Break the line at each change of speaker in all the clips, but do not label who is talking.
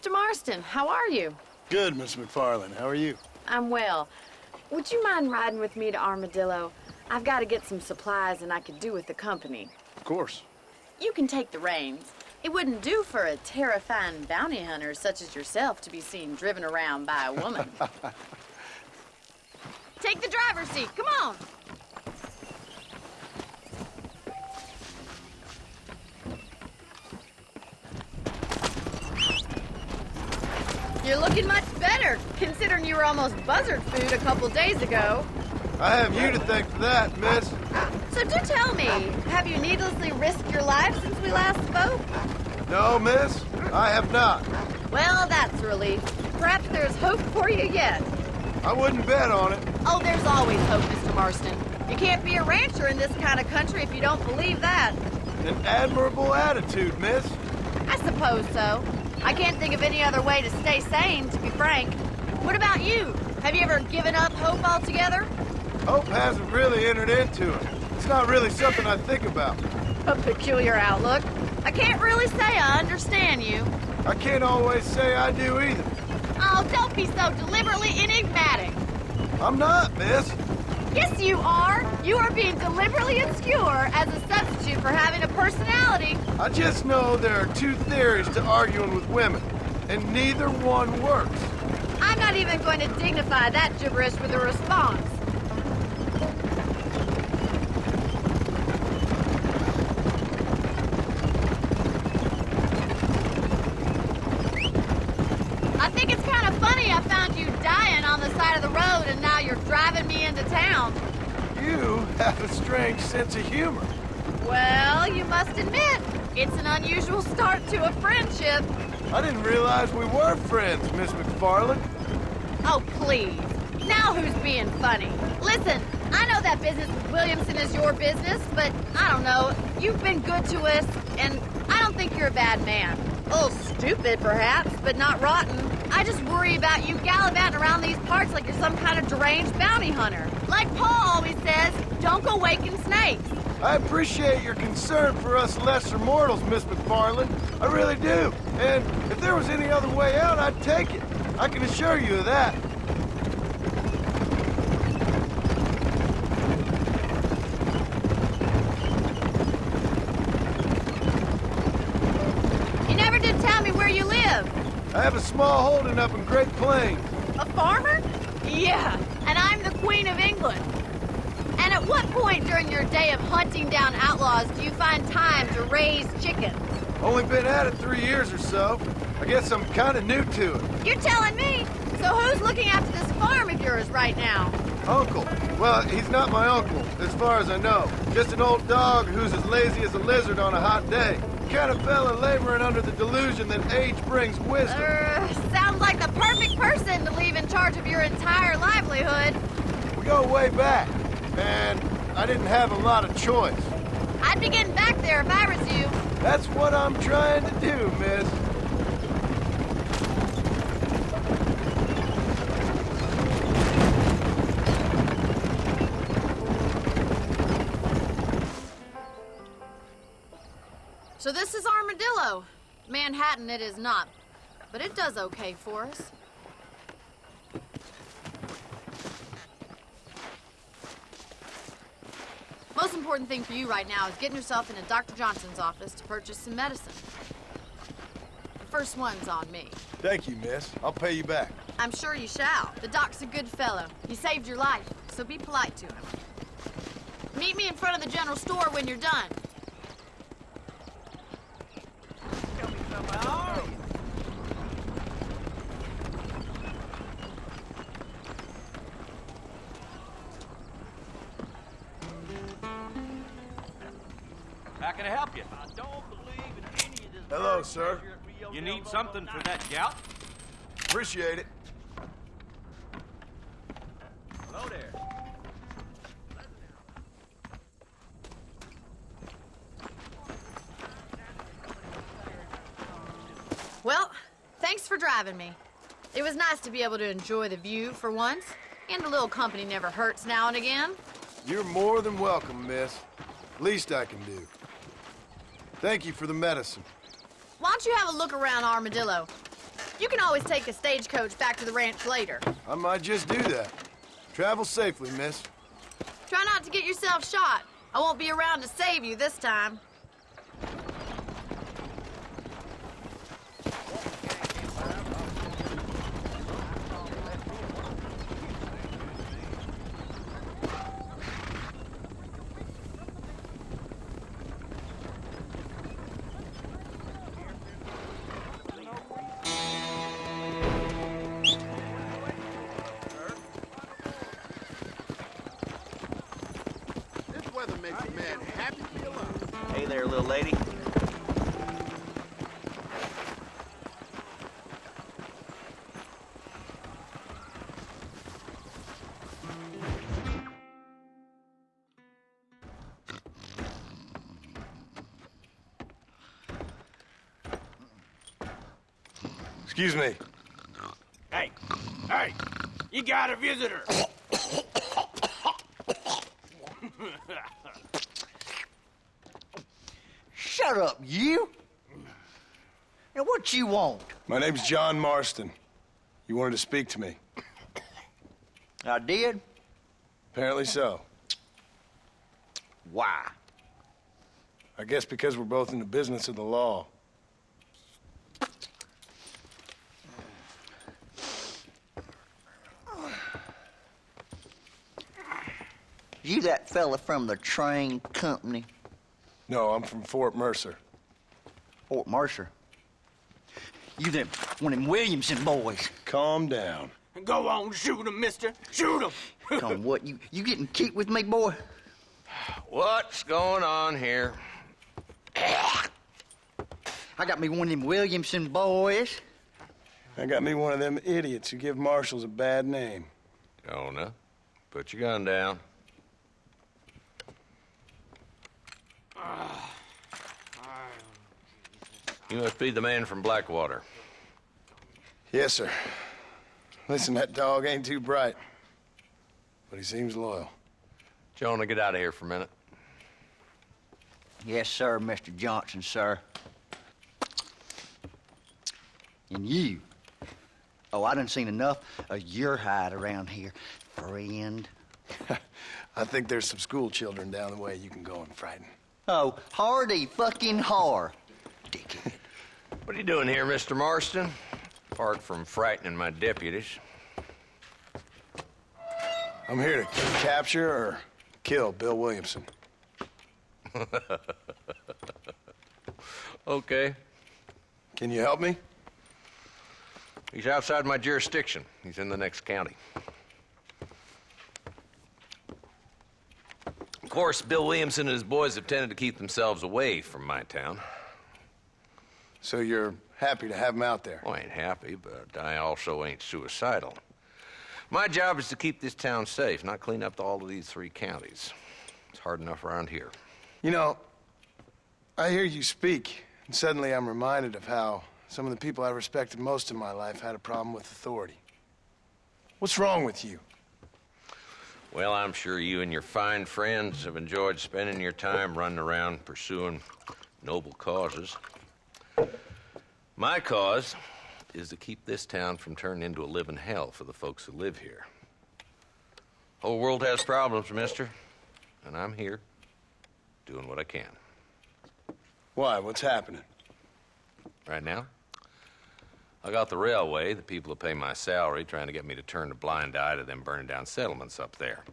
Mr. Marston. How are you?
Good, Miss McFarland. How are you?
I'm well. Would you mind riding with me to Armadillo? I've got to get some supplies and I could do with the company.
Of course.
You can take the reins. It wouldn't do for a terrifying bounty hunter such as yourself to be seen driven around by a woman. Take the driver's seat. Come on. You're looking much better, considering you were almost buzzard food a couple days ago.
I have you to thank for that, miss.
So do tell me, have you needlessly risked your life since we last spoke?
No, miss, I have not.
Well, that's a relief. Perhaps there's hope for you yet.
I wouldn't bet on it.
Oh, there's always hope, Mr. Marston. You can't be a rancher in this kind of country if you don't believe that.
An admirable attitude, miss.
I suppose so. I can't think of any other way to stay sane, to be frank. What about you? Have you ever given up hope altogether?
Hope hasn't really entered into it. It's not really something I think about.
A peculiar outlook. I can't really say I understand you.
I can't always say I do either.
Oh, don't be so deliberately enigmatic.
I'm not, miss.
Yes, you are. You are being deliberately obscure as a substitute for having a personality.
I just know there are two theories to arguing with women, and neither one works.
I'm not even going to dignify that gibberish with a response. I think it's kind of funny I found you dying on the side of the road and now you're driving me into town.
You have a strange sense of humor.
Well, you must admit, it's an unusual start to a friendship.
I didn't realize we were friends, Miss McFarland.
Oh, please. Now who's being funny? Listen, I know that business with Williamson is your business, but I don't know. You've been good to us, and I don't think you're a bad man. A little stupid, perhaps, but not rotten. I just worry about you gallivanting around these parts like you're some kind of deranged bounty hunter. Like Paul always says, don't go waking snakes.
I appreciate your concern for us lesser mortals, Miss McFarland. I really do. And if there was any other way out, I'd take it. I can assure you of that.
You never did tell me where you live.
I have a small holding up in Great Plains.
A farmer? Yeah, and I'm the Queen of England. And at what point during your day of hunting down outlaws do you find time to raise chickens?
Only been at it 3 years or so. I guess I'm kind of new to it.
You're telling me? So who's looking after this farm of yours right now?
Uncle. Well, he's not my uncle, as far as I know. Just an old dog who's as lazy as a lizard on a hot day. Kind of fella laboring under the delusion that age brings wisdom.
Sounds like the perfect person to leave in charge of your entire livelihood.
We go way back, and I didn't have a lot of choice.
I'd be getting back there if I was you.
That's what I'm trying to do, miss.
So this is Armadillo. Manhattan it is not, but it does okay for us. Most important thing for you right now is getting yourself into Dr. Johnson's office to purchase some medicine. The first one's on me.
Thank you, miss. I'll pay you back.
I'm sure you shall. The doc's a good fellow. He saved your life, so be polite to him. Meet me in front of the general store when you're done.
How can I help you? I don't believe in any of this.
Hello, sir.
You need something for that gout?
Appreciate it.
Hello there.
Well, thanks for driving me. It was nice to be able to enjoy the view for once, and a little company never hurts now and again.
You're more than welcome, miss. Least I can do. Thank you for the medicine.
Why don't you have a look around Armadillo? You can always take a stagecoach back to the ranch later.
I might just do that. Travel safely, miss.
Try not to get yourself shot. I won't be around to save you this time.
Makes a man happy to be alive.
Hey there, little lady.
Excuse me.
Hey, you got a visitor.
Shut up, you! And what you want?
My name's John Marston. You wanted to speak to me.
I did?
Apparently so.
Why?
I guess because we're both in the business of the law.
You that fella from the train company?
No, I'm from Fort Mercer.
Fort Mercer? You them one of them Williamson boys.
Calm down.
Go on, shoot him, mister. Shoot him.
Come what, you getting cute with me, boy?
What's going on here?
I got me one of them Williamson boys.
I got me one of them idiots who give marshals a bad name.
Jonah, put your gun down. You must be the man from Blackwater.
Yes, sir. Listen, that dog ain't too bright, but he seems loyal.
Jonah, get out of here for a minute.
Yes, sir, Mr. Johnson, sir. And you. Oh, I done seen enough of your hide around here, friend.
I think there's some school children down the way you can go and frighten.
Oh, hardy fucking har. Dickhead.
What are you doing here, Mr. Marston? Apart from frightening my deputies.
I'm here to capture or kill Bill Williamson.
Okay.
Can you help me?
He's outside my jurisdiction. He's in the next county. Of course, Bill Williamson and his boys have tended to keep themselves away from my town.
So you're happy to have him out there?
Well, I ain't happy, but I also ain't suicidal. My job is to keep this town safe, not clean up all of these 3 counties. It's hard enough around here.
You know, I hear you speak, and suddenly I'm reminded of how some of the people I respected most in my life had a problem with authority. What's wrong with you?
Well, I'm sure you and your fine friends have enjoyed spending your time running around pursuing noble causes. My cause is to keep this town from turning into a living hell for the folks who live here. Whole world has problems, mister, and I'm here doing what I can.
Why? What's happening?
Right now, I got the railway, the people who pay my salary, trying to get me to turn a blind eye to them burning down settlements up there.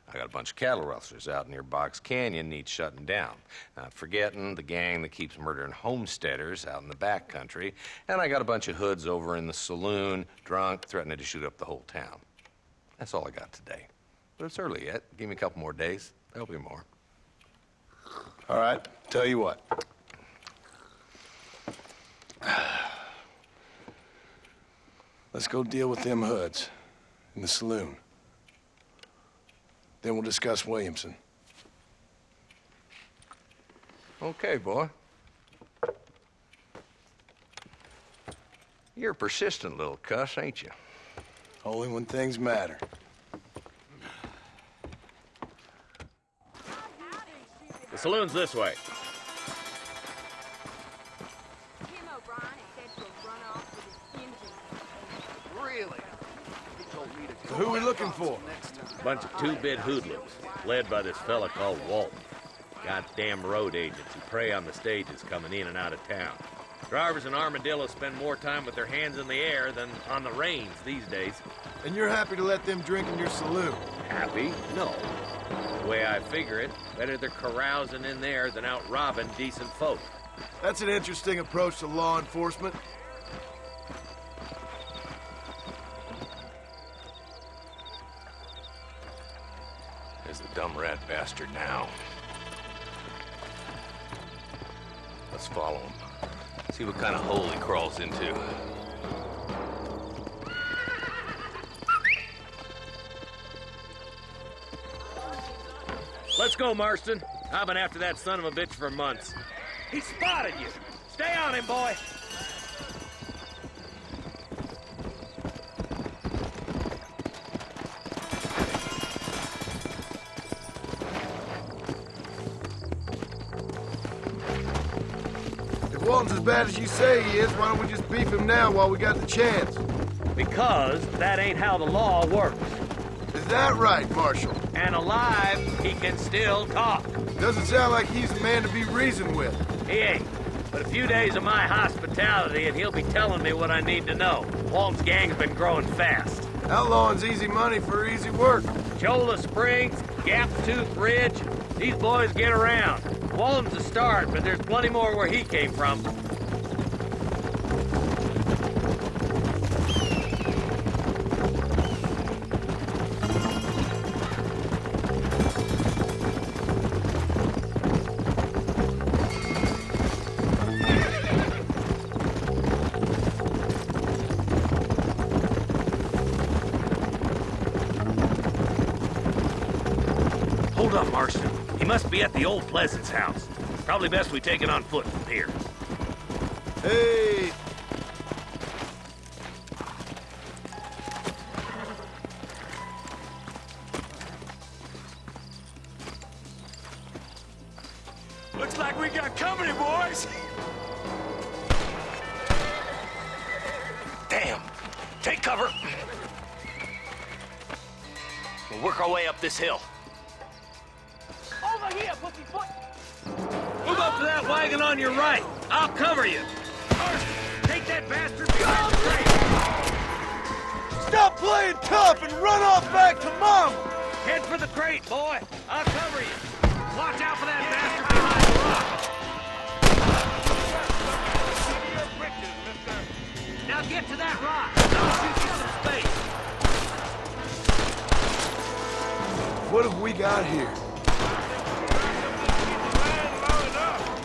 I got a bunch of cattle rustlers out near Box Canyon needs shutting down. Not forgetting the gang that keeps murdering homesteaders out in the back country. And I got a bunch of hoods over in the saloon, drunk, threatening to shoot up the whole town. That's all I got today. But it's early yet. Give me a couple more days. There'll be more.
All right, tell you what. Let's go deal with them hoods in the saloon. Then we'll discuss Williamson.
Okay, boy. You're a persistent little cuss, ain't you?
Only when things matter.
The saloon's this way.
Tim O'Brien is said to have run off with his engine
Who we looking for?
Bunch of two-bit hoodlums, led by this fella called Walton. Goddamn road agents who prey on the stages coming in and out of town. Drivers in Armadillo spend more time with their hands in the air than on the reins these days.
And you're happy to let them drink in your saloon?
Happy? No. The way I figure it, better they're carousing in there than out robbing decent folk.
That's an interesting approach to law enforcement.
There's the dumb rat bastard now. Let's follow him. See what kind of hole he crawls into.
Let's go, Marston. I've been after that son of a bitch for months. He spotted you. Stay on him, boy.
If Walton's as bad as you say he is, why don't we just beef him now while we got the chance?
Because that ain't how the law works.
Is that right, Marshal?
And alive, he can still talk.
Doesn't sound like he's the man to be reasoned with.
He ain't. But a few days of my hospitality and he'll be telling me what I need to know. Walton's gang's been growing fast.
Outlawing's easy money for easy work.
Cholla Springs, Gap Tooth Ridge, these boys get around. Walton's a start, but there's plenty more where he came from. Hold up, Marston. He must be at the old Pleasance house. Probably best we take it on foot from here.
Hey!
Looks like we got company, boys.
Damn! Take cover! We'll work our way up this hill.
Over here, pussyfoot! Move up to that wagon on your right. I'll cover you. Take that bastard behind the crate.
Stop playing tough and run off back to Mom!
Head for the crate, boy. I'll cover you. Watch out for that bastard behind the rock. Now get to that rock. I'll shoot you some space.
What have we got here?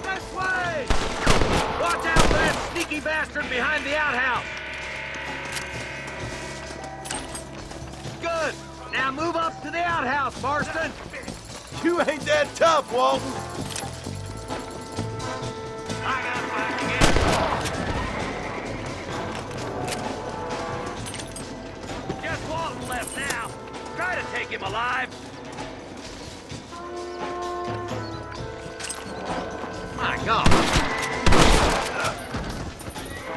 This way! Watch out for that sneaky bastard behind the outhouse. Good. Now move up to the outhouse, Marston.
You ain't that tough, Walton.
I got back again. Just Walton left now. Try to take him alive. My God.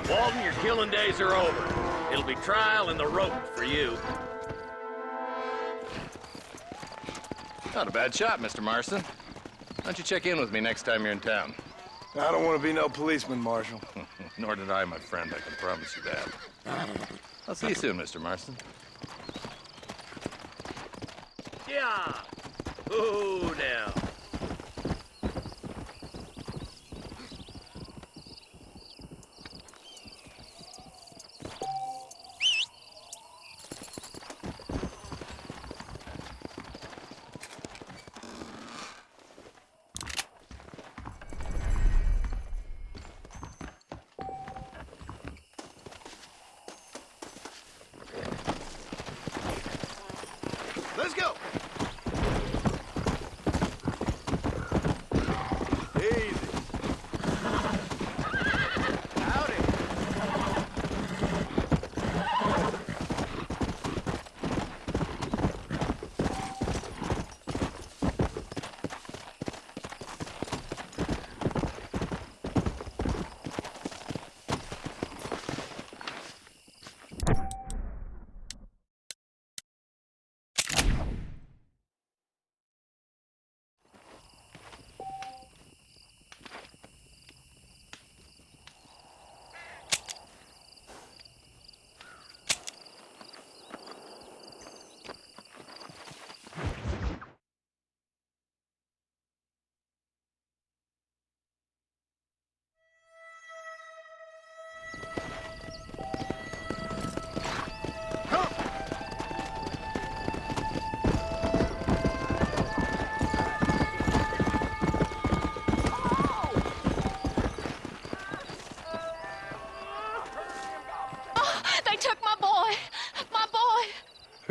Walton, your killing days are over. It'll be trial and the rope for you.
Not a bad shot, Mr. Marston. Why don't you check in with me next time you're in town?
I don't want to be no policeman, Marshal.
Nor did I, my friend. I can promise you that. I'll see you soon, Mr. Marston.
Yeah. Ooh, now.
Let's go!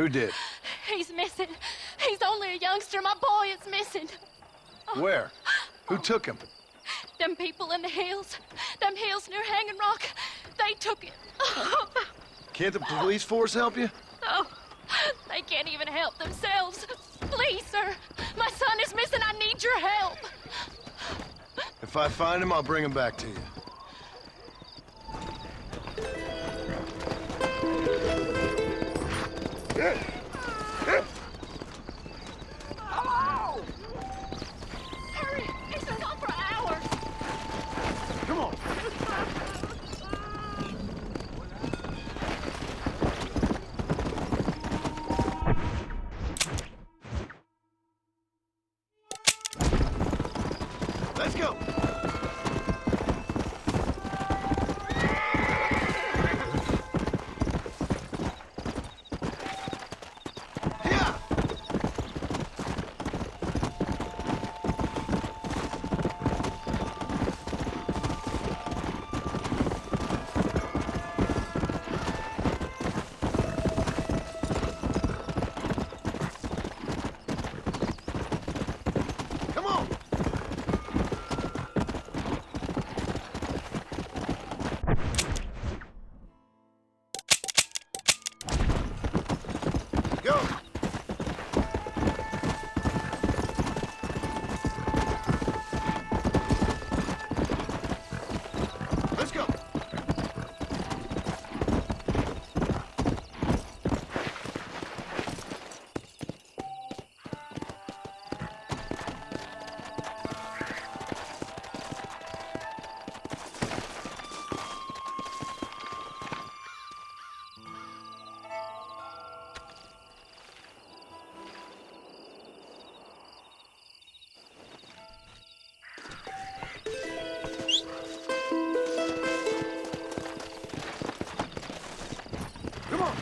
Who did?
He's missing. He's only a youngster. My boy is missing.
Where? Who took him?
Them people in the hills. Them hills near Hanging Rock. They took it.
Can't the police force help you?
Oh, they can't even help themselves. Please, sir. My son is missing. I need your help.
If I find him, I'll bring him back to you.
Hurry. He's been gone for hours.
Come on. Let's go. Yeah. Come on. Go. Let's go. Come on.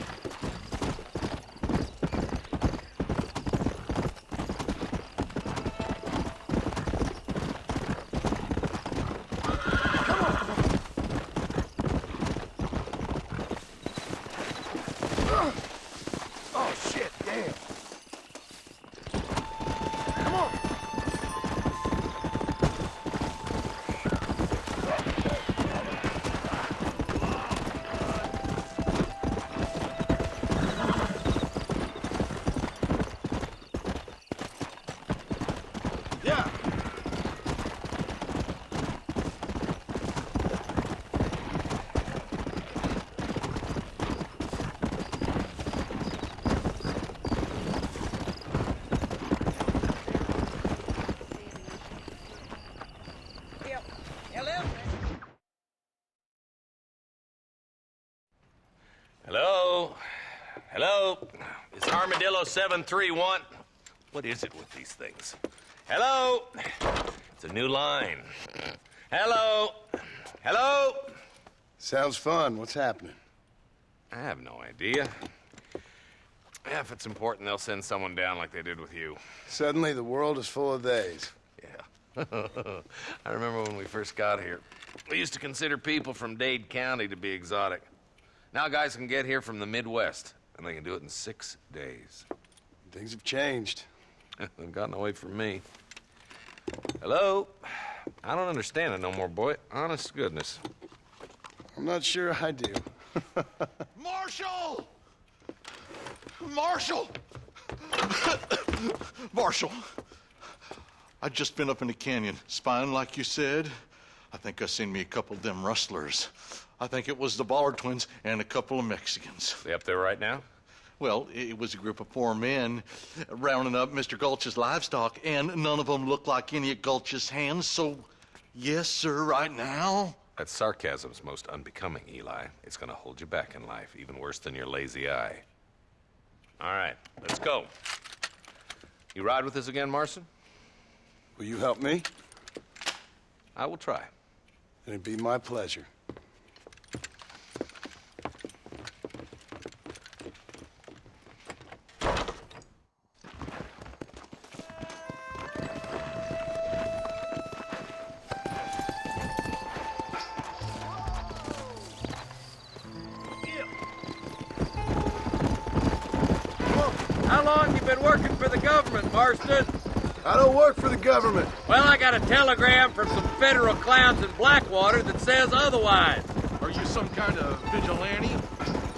Oh, shit, damn. Come on. Yeah.
Hello? Hello? It's Armadillo 731. What is it with these things? Hello? It's a new line. Hello? Hello?
Sounds fun. What's happening?
I have no idea. Yeah, if it's important, they'll send someone down like they did with you.
Suddenly, the world is full of theys.
Yeah. I remember when we first got here. We used to consider people from Dade County to be exotic. Now guys can get here from the Midwest, and they can do it in 6 days.
Things have changed.
They've gotten away from me. Hello? I don't understand it no more, boy. Honest to goodness.
I'm not sure I do.
Marshal! Marshal! Marshal! I'd just been up in the canyon, spying like you said. I think I seen me a couple of them rustlers. I think it was the Ballard twins and a couple of Mexicans.
They up there right now?
Well, it was a group of 4 men rounding up Mr. Gulch's livestock, and none of them looked like any of Gulch's hands, so yes, sir, right now.
That sarcasm's most unbecoming, Eli. It's gonna hold you back in life, even worse than your lazy eye. All right, let's go. You ride with us again, Marston?
Will you help me?
I will try.
It'd be my pleasure. Come
you've been working for the government, Marston.
I don't work for the government.
Well, I got a telegram from some federal clowns in Blackwater that says otherwise.
Are you some kind of vigilante?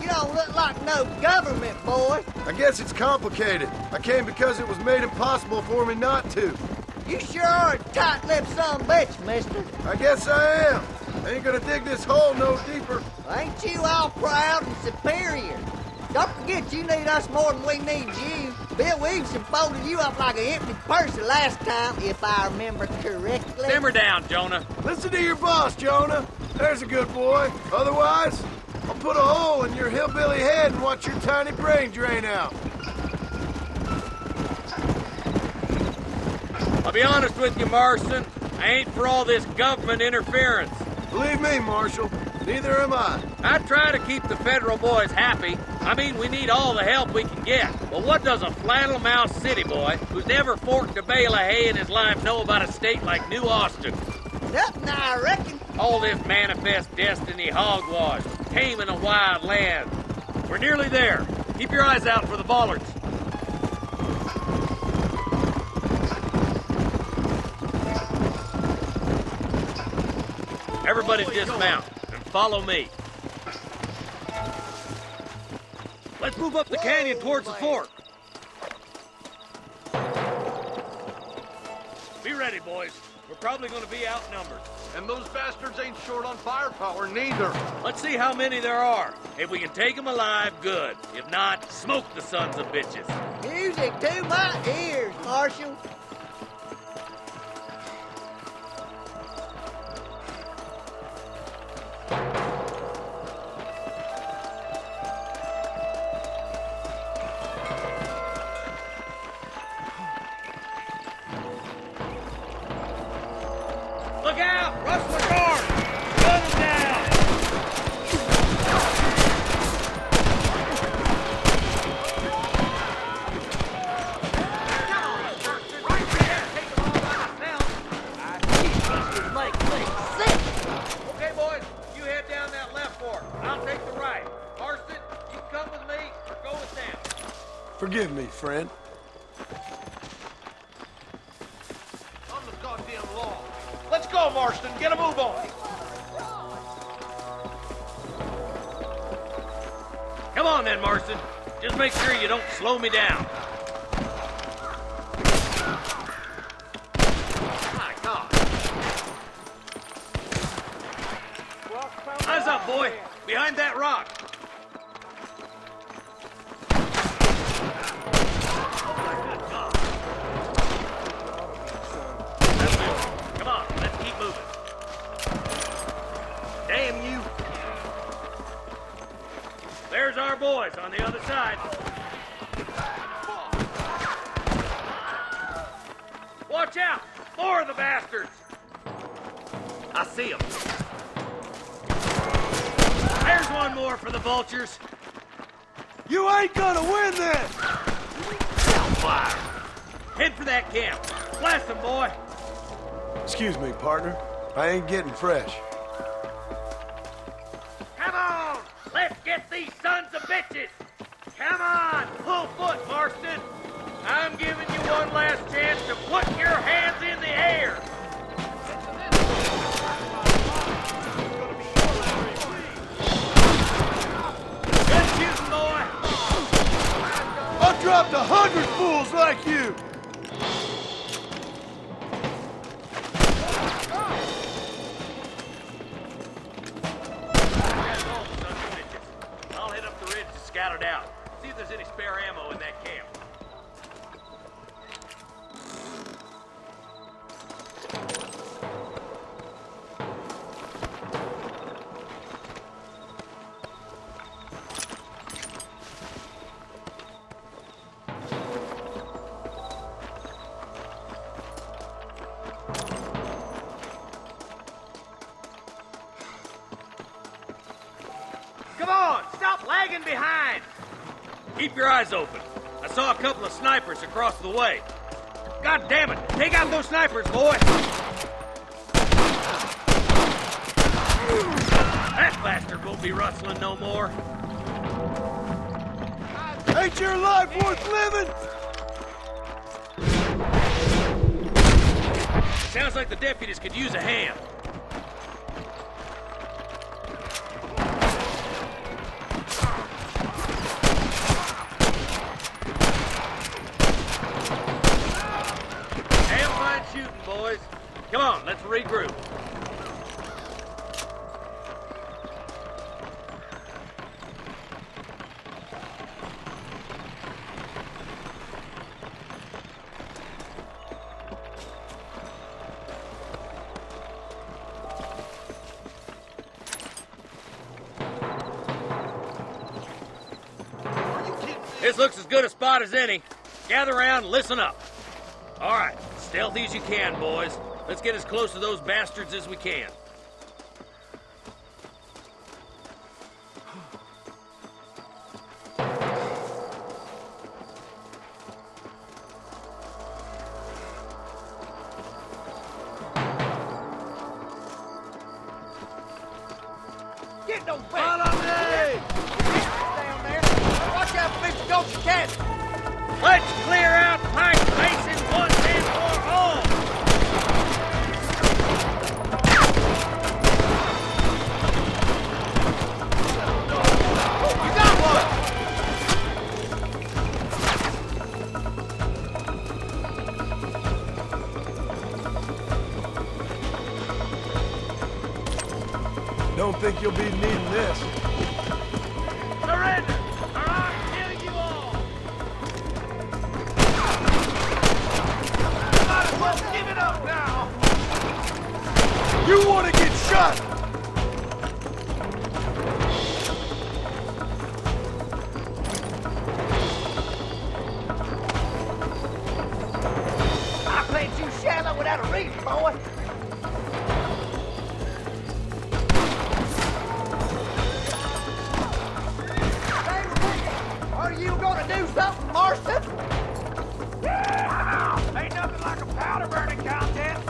You don't look like no government, boy.
I guess it's complicated. I came because it was made impossible for me not to.
You sure are a tight-lipped son-of-a-bitch, mister.
I guess I am. I ain't gonna dig this hole no deeper.
Ain't you all proud and superior? Don't forget you need us more than we need you. Bill Williamson folded you up like an empty purse the last time, if I remember correctly.
Simmer down, Jonah.
Listen to your boss, Jonah. There's a good boy. Otherwise, I'll put a hole in your hillbilly head and watch your tiny brain drain out.
I'll be honest with you, Marston. I ain't for all this government interference.
Believe me, Marshal, neither am I.
I try to keep the federal boys happy. I mean, we need all the help we can get. But what does a flannel-mouthed city boy who's never forked a bale of hay in his life know about a state like New Austin?
Nothing, I reckon.
All this manifest destiny hogwash, taming a wild land. We're nearly there. Keep your eyes out for the bollards. Everybody dismount and follow me. Let's move up the canyon towards the fork. Be ready, boys. We're probably going to be outnumbered.
And those bastards ain't short on firepower, neither.
Let's see how many there are. If we can take them alive, good. If not, smoke the sons of bitches.
Music to my ears, Marshal.
Look out! Rustler guard! Gun them down! Okay, boys, you head down that left fork. I'll take the right. Marston, you can come with me or go with them.
Forgive me, friend.
On the goddamn law. Let's go, Marston. Get a move on.
Come on then, Marston. Just make sure you don't slow me down. My God. Eyes up, boy. Behind that rock. That's it. Come on, let's keep moving. Damn you. There's our boys on the other side. Watch out! More of the bastards! I see them. There's one more for the vultures.
You ain't gonna win this!
Fire! Head for that camp. Blast them, boy.
Excuse me, partner. I ain't getting fresh.
Come on! Let's get these sons of bitches! Come on! Full foot, Marston! I'm giving you one last chance to put your hands in the air! Good shooting, boy!
I've dropped 100 fools like you!
I'll head up the ridge to scout it out. See if there's any spare ammo in that camp. Come on! Stop lagging behind! Keep your eyes open. I saw a couple of snipers across the way. God damn it! Take out those snipers, boy! That bastard won't be rustling no more.
Ain't your life worth living?
Sounds like the deputies could use a hand. Damn fine shooting, boys. Come on, let's regroup. This looks as good a spot as any. Gather around and listen up. All right, stealthy as you can, boys. Let's get as close to those bastards as we can.
Get those back!
Follow me!
Down there! Watch out, Mr. Ghost Cat!
Let's clear out Pike Basin once and for all!
You got one!
Don't think you'll be needing this.
Surrender, or I'm killing you all!
Might as well give it up now! You want to get shot!
I played too shallow without a reason, boy. Are you gonna do something, Marston?
Yeah! Ain't nothing like a powder burning contest.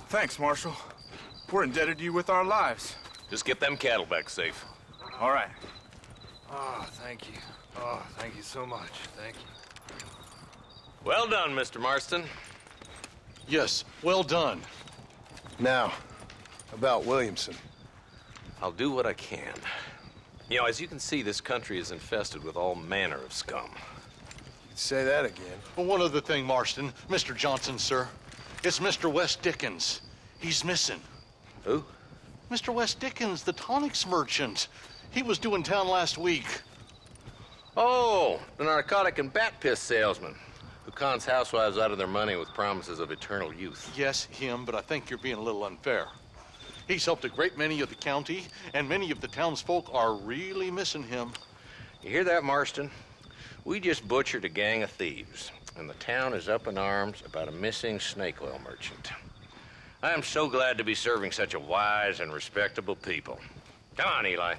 Thanks, Marshal. We're indebted to you with our lives.
Just get them cattle back safe.
All right.
Oh, thank you. Oh, thank you so much. Thank you.
Well done, Mr. Marston.
Yes, well done.
Now, about Williamson.
I'll do what I can. You know, as you can see, this country is infested with all manner of scum.
Say that again.
Well, one other thing, Marston. Mr. Johnson, sir. It's Mr. West Dickens. He's missing.
Who?
Mr. West Dickens, the tonics merchant. He was due in town last week.
Oh, the narcotic and bat piss salesman who cons housewives out of their money with promises of eternal youth.
Yes, him, but I think you're being a little unfair. He's helped a great many of the county, and many of the townsfolk are really missing him.
You hear that, Marston? We just butchered a gang of thieves, and the town is up in arms about a missing snake oil merchant. I am so glad to be serving such a wise and respectable people. Come on, Eli.